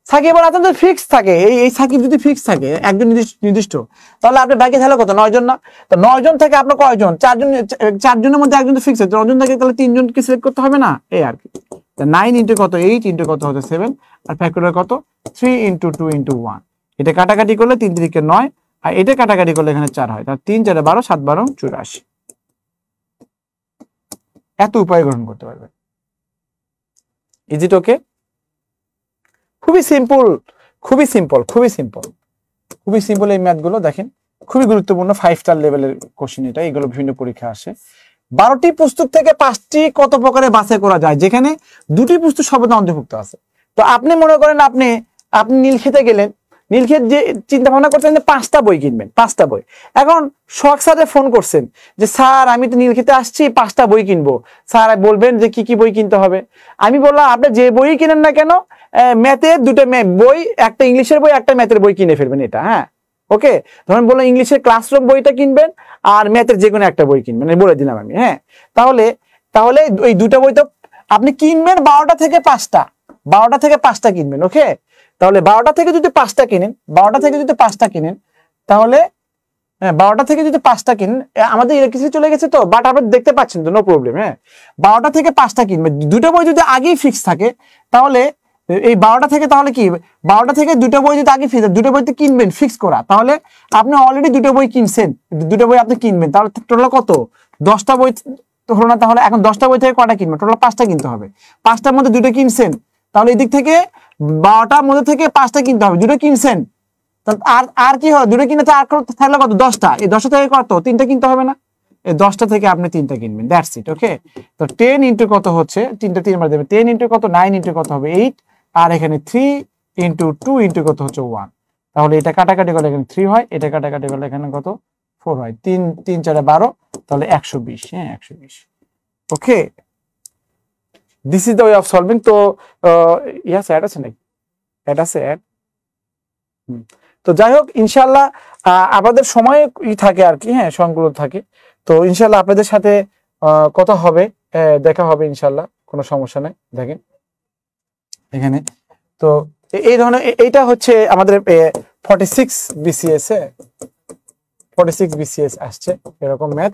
সাকিব আল হাসান যদি ফিক্স থাকে, এই সাকিব যদি ফিক্স থাকে একজন নির্দিষ্ট, তাহলে আপনি বাকি তাহলে কত, 9 জন না? তো 9 জন থেকে আপনার কয়জন, 4 জন, 4 জনের মধ্যে একজন তো ফিক্স আছে, 9 জন থেকে তাহলে 3 জনকে সিলেক্ট করতে হবে না, এই আর কি। 9 ইন্টু কত, 8 ইন্টু কত হচ্ছে 7, আর ফ্যাক্টরিয়াল কত 3 ইন্টু 2 ইন্টু 1, এটা কাটাকাটি করলে 3 3 কে 9, আর এটা কাটাকাটি করলে এখানে 4 হয়, তার 3 4 12, 7 12 84। এত উপায় গ্রহণ করতে পারবে। ইজ ইট ওকে? খুবই সিম্পল, খুবই সিম্পল, খুবই সিম্পল, খুবই সিম্পল। এই ম্যাথগুলো দেখেন খুবই গুরুত্বপূর্ণ, 5 স্টার লেভেলের কোশ্চেন এটা, এগুলো বিভিন্ন পরীক্ষা আসে। 12টি পুস্তক থেকে 5টি কত প্রকারে বাছাই করা যায়, যেখানে 2টি পুস্তক সর্বদা অন্তর্ভুক্ত আছে। তো আপনি মনে করেন আপনি নীলক্ষেতে গেলেন, নীলক্ষেত যে চিন্তা ভাবনা করছেন যে 5টা বই কিনবেন, 5টা বই। এখন শখ স্যারে ফোন করছেন যে স্যার আমি তো নীলক্ষেতে আসছি, 5টা বই কিনবো, স্যার বলবেন যে কি কি বই কিনতে হবে। আমি বললাম আপনি যে বই কিনেন না কেন, ম্যাথের 2টা বই, একটা ইংলিশের বই একটা ম্যাথের বই কিনে ফেলবেন, এটা ওকে। ধরুন বললাম ইংলিশের ক্লাসরুম বইটা কিনবেন আর ম্যাথের যে কোনো একটা বই কিনবেন, বলে দিলাম আমি, তাহলে ওই 2টা বই তো আপনি কিনবেন 12টা থেকে 5টা, 12টা থেকে 5টা কিনবেন, ওকে। তাহলে 12টা থেকে যদি 5টা কিনেন, 12টা থেকে যদি 5টা কিনেন, তাহলে 12টা থেকে যদি 5টা কিনেন, আমাদের ইলেকট্রিসিটি চলে গেছে তো, বাট আপনি দেখতে পাচ্ছেন তো, নো প্রবলেম। 12টা থেকে 5টা কিনবেন, 2টা বই যদি আগেই ফিক্স থাকে, তাহলে এই 12টা থেকে, তাহলে কি 12টা থেকে 2টা বই যদি আগে ফিক্স, 2টা বই তো কিনবেন ফিক্স করা, তাহলে আপনি অলরেডি 2টা বই কিনছেন, 2টা বই আপনি কিনবেন, তাহলে টোটাল কত, 10টা বই হলো না? তাহলে এখন 10টা বই থেকে কয়টা কিনবেন, টোটাল 5টা কিনতে হবে। 5টার মধ্যে 2টা কিনছেন, তাহলে এদিক থেকে 12টার মধ্যে থেকে 5টা কিনতে হবে, 2টা কিনছেন, আর কি হয়, 2টা কিনে আর থাকলে কত, 10টা, এই 10টা থেকে কত, 3টা কিনতে হবে না? এই 10টা থেকে আপনি 3টা কিনবেন, দ্যাটস ইট, ওকে। তো 10 ইন্টু কত হচ্ছে, 3টা 3 বার দেবেন, 10 ইন্টু কত, 9 ইন্টু কত হবে 8, আর এখানে 3 ইন্টু 2 ইন্টু কত হচ্ছে 1, তাহলে এটা কাটাকাটি করলে এখানে 3 হয়, এটা কাটাকাটি করলে এখানে কত 4 হয়, 3 3 4 12, তাহলে 120, 120, okay. This is the way of solving. তো ইয়াস অ্যাড আছে নাকি, অ্যাড আছে, অ্যাড। তো যাই হোক, ইনশাল্লাহ আমাদের সময় থাকে আর কি, সংকুল থাকে। তো ইনশাল্লাহ আপনাদের সাথে কথা হবে, দেখা হবে ইনশাল্লাহ, কোনো সমস্যা নাই। দেখেন এখানে তো এই ধরনের, এইটা হচ্ছে আমাদের 46 BCS, 46 BCS আসছে এরকম ম্যাথ।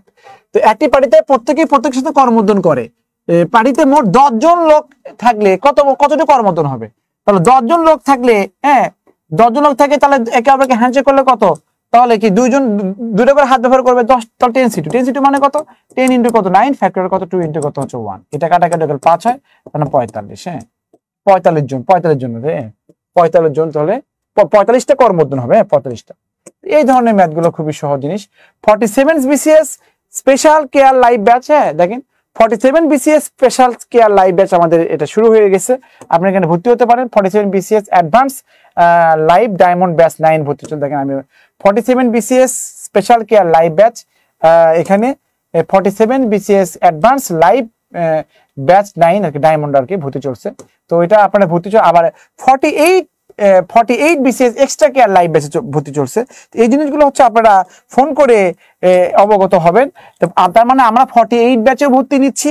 তো একটি পার্টিতে প্রত্যেকের সাথে করমর্দন করে, পার্টিতে মোট 10 জন লোক থাকলে কতটা করমর্দন হবে? তাহলে 10 জন লোক থাকলে, হ্যাঁ 10 জন লোক থাকে, তাহলে একে অপরকে হ্যান্ডশেক করলে কত? তাহলে কি দুটো করে হাত ব্যবহার করবে 10, তাহলে 10c2 মানে কত? 10 ইন্টু কত 9, ফ্যাক্টর কত 2 ইন্টু কত হচ্ছে 1, এটা কাটাকাটি গেলে 5 হয়, তাহলে 45। হ্যাঁ 45 জন রে, 45 জন, তাহলে 45টা করমর্দন হবে। হ্যাঁ 45টা। এই ধরনের ম্যাথ গুলো খুবই সহজ জিনিস। 47 BCS special care live batch. হ্যাঁ দেখেন 47 BCS special care live batch আমাদের এটা শুরু হয়ে গেছে, আপনি এখানে ভর্তি হতে পারেন। 47 BCS advance live diamond batch 9 ভর্তি চল। দেখেন আমি 47 BCS special care live batch, এখানে 47 BCS অ্যাডভান্স লাইভ ব্যাচ 9 আর কি ডায়মন্ড আর কি ভর্তি চলছে। তো এটা আপনারা ভর্তি চল। আবার 48 BCS এক্সট্রা কেয়ার লাইভ ব্যাচে ভর্তি চলছে। এই জিনিসগুলো হচ্ছে আপনারা ফোন করে অবগত হবেন। তার মানে আমরা 48 ব্যাচে ভর্তি নিচ্ছি,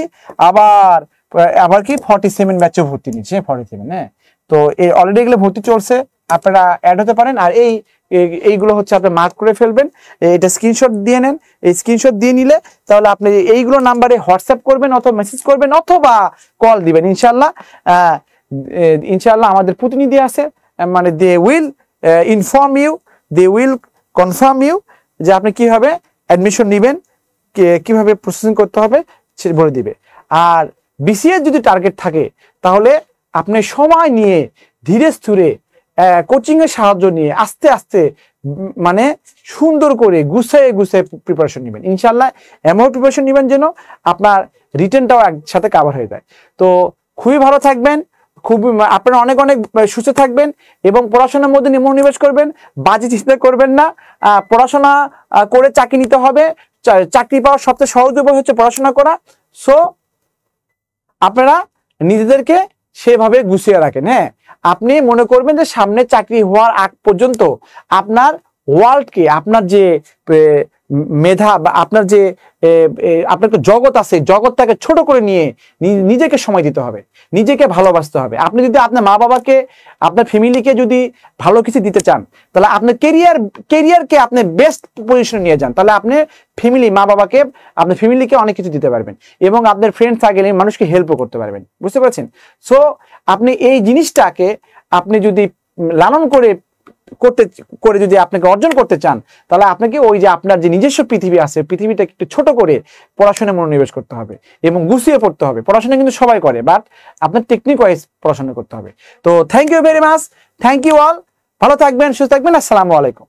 আবার কি 47 ব্যাচে ভর্তি নিচ্ছি। 47, হ্যাঁ তো অলরেডি এগুলো ভর্তি চলছে, আপনারা অ্যাড হতে পারেন। আর এইগুলো হচ্ছে আপনি মার্ক করে ফেলবেন, এটা স্ক্রিনশট দিয়ে নেন। এই স্ক্রিনশট দিয়ে নিলে তাহলে আপনি এইগুলো নাম্বারে হোয়াটসঅ্যাপ করবেন অথবা মেসেজ করবেন অথবা কল দিবেন। ইনশাআল্লাহ আমাদের প্রতিনিধি আছে, মানে they will inform you, they will confirm you যে আপনি কিভাবে অ্যাডমিশন নেবেন, কিভাবে প্রসেসিং করতে হবে সে বলে দিবে। আর বিসিএস যদি টার্গেট থাকে তাহলে আপনি সময় নিয়ে ধীরে স্থিরে কোচিং এর সাহায্য নিয়ে আস্তে আস্তে মানে সুন্দর করে গুছায়ে প্রিপারেশন নেবেন। ইনশাআল্লাহ এমন প্রিপারেশন নেবেন যেন আপনার রিটেনটাও একসাথে কভার হয়ে যায়। তো খুবই ভালো থাকবেন, আপনারা অনেক সুস্থ থাকবেন এবং পড়াশোনার মধ্যে মনোনিবেশ করবেন, বাজে চিন্তা করবেন না। পড়াশোনা করে চাকরি নিতে হবে, চাকরি পাওয়ার সবচেয়ে সহজ উপায় হচ্ছে পড়াশোনা করা। সো আপনারা নিজেদেরকে সেভাবে গুছিয়ে রাখেন। হ্যাঁ আপনি মনে করবেন যে সামনে চাকরি হওয়ার আগ পর্যন্ত আপনার ওয়ার্ল্ডকে, আপনার যে মেধা বা আপনার যে আপনার জগৎ আছে, জগৎটাকে ছোট করে নিয়ে নিজেকে সময় দিতে হবে, নিজেকে ভালোবাসতে হবে। আপনি যদি আপনার মা বাবাকে, আপনার ফ্যামিলিকে যদি ভালো কিছু দিতে চান, তাহলে আপনার কেরিয়ারকে আপনি বেস্ট পজিশনে নিয়ে যান, তাহলে আপনি মা বাবাকে, আপনার ফ্যামিলিকে অনেক কিছু দিতে পারবেন এবং আপনার ফ্রেন্ড সার্কেলে মানুষকে হেল্পও করতে পারবেন। বুঝতে পারছেন? সো আপনি এই জিনিসটাকে আপনি যদি লালন করে যদি আপনাকে অর্জন করতে চান, তাহলে আপনাকে ওই যে আপনার যে নিজস্ব পৃথিবী আছে, পৃথিবীটাকে একটু ছোট করে পড়াশোনায় মনোনিবেশ করতে হবে এবং গুছিয়ে পড়তে হবে। পড়াশোনা কিন্তু সবাই করে, বাট আপনার টেকনিক ওয়াইজ পড়াশোনা করতে হবে। তো thank you very much, thank you all, ভালো থাকবেন, সুস্থ থাকবেন, আসসালামু আলাইকুম।